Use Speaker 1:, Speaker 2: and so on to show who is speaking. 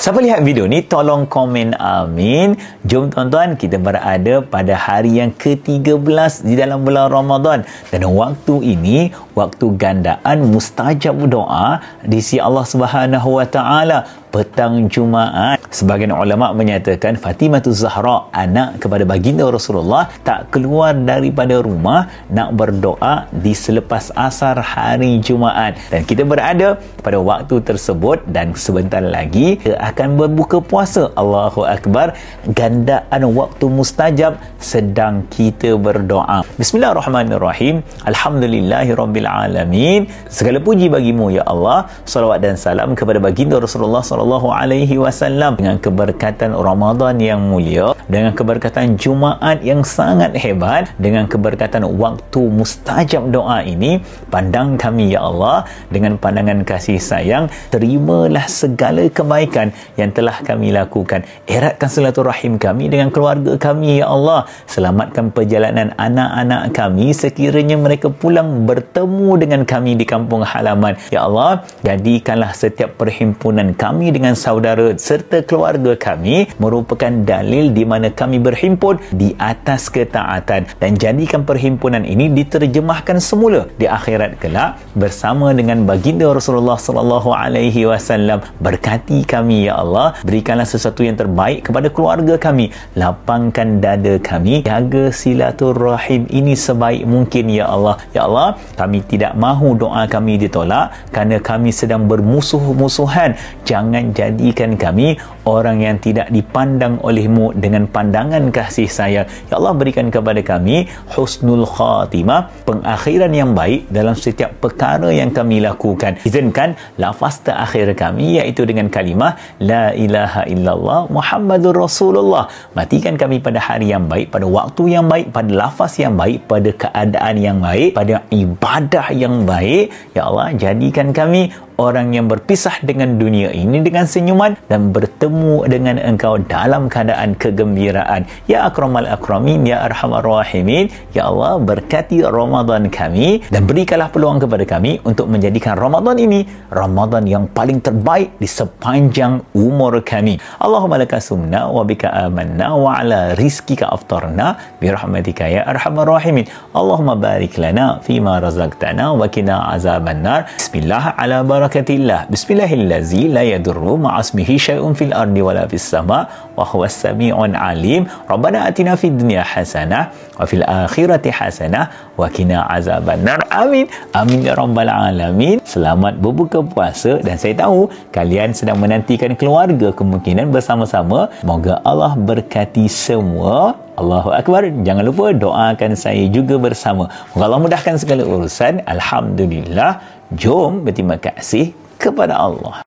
Speaker 1: Siapa lihat video ni, tolong komen amin. Jom tuan-tuan, kita berada pada hari yang ke-13 di dalam bulan Ramadan. Dan waktu ini, waktu gandaan mustajab doa di sisi Allah Subhanahu Wa Taala. Petang Jumaat, sebagian ulama menyatakan Fatimah Zahra, anak kepada baginda Rasulullah, tak keluar daripada rumah nak berdoa di selepas asar hari Jumaat. Dan kita berada pada waktu tersebut dan sebentar lagi kita akan berbuka puasa. Allahu Akbar, gandaan waktu mustajab sedang kita berdoa. Bismillahirrahmanirrahim. Alhamdulillahirabbil alamin. Segala puji bagimu ya Allah. Salawat dan salam kepada baginda Rasulullah sallallahu alaihi wasallam. Dengan keberkatan Ramadan yang mulia, dengan keberkatan Jumaat yang sangat hebat, dengan keberkatan waktu mustajab doa ini, pandang kami ya Allah dengan pandangan kasih sayang. Terimalah segala kebaikan yang telah kami lakukan. Eratkan silaturahim kami dengan keluarga kami ya Allah. Selamatkan perjalanan anak-anak kami sekiranya mereka pulang bertemu dengan kami di kampung halaman. Ya Allah, jadikanlah setiap perhimpunan kami dengan saudara serta keluarga kami merupakan dalil di mana kami berhimpun di atas ketaatan, dan jadikan perhimpunan ini diterjemahkan semula di akhirat kelak bersama dengan baginda Rasulullah sallallahu alaihi wasallam. Berkati kami ya Allah, berikanlah sesuatu yang terbaik kepada keluarga kami, lapangkan dada kami, jaga silaturahim ini sebaik mungkin ya Allah. Ya Allah, kami tidak mahu doa kami ditolak kerana kami sedang bermusuh-musuhan. Jangan jadikan kami orang yang tidak dipandang olehmu dengan pandangan kasih sayang. Ya Allah, berikan kepada kami husnul khatimah, pengakhiran yang baik dalam setiap perkara yang kami lakukan. Izinkan lafaz terakhir kami iaitu dengan kalimah la ilaha illallah Muhammadur Rasulullah. Matikan kami pada hari yang baik, pada waktu yang baik, pada lafaz yang baik, pada keadaan yang baik, pada ibadah yang baik. Ya Allah, jadikan kami orang yang berpisah dengan dunia ini dengan senyuman dan bertemu dengan Engkau dalam keadaan kegembiraan. Ya Akramal Akramin, Ya Arhamar Rahimin. Ya Allah, berkati Ramadan kami dan berikanlah peluang kepada kami untuk menjadikan Ramadan ini Ramadan yang paling terbaik di sepanjang umur kami. Allahumma laka sumna wa bika amanna wa ala rizkika aftarna birahmatika ya Arhamar Rahimin. Allahumma barik lana fima razaqtana wa qina azabannar. Bismillah ala barakatillah. Bismillahillazi la yadurru ma'asmihi syai'un fil ardi wala fis sama wa huwas sami'un alim. Rabbana atina fid dunya hasanah wa fil akhirati hasanah wa qina azabannar. Amin. Amin ya rabbal alamin. Selamat berbuka puasa, dan saya tahu kalian sedang menantikan keluarga kemungkinan bersama-sama. Moga Allah berkati semua. Allahu Akbar. Jangan lupa doakan saya juga bersama. Moga Allah mudahkan segala urusan. Alhamdulillah. Jom berterima kasih kepada Allah.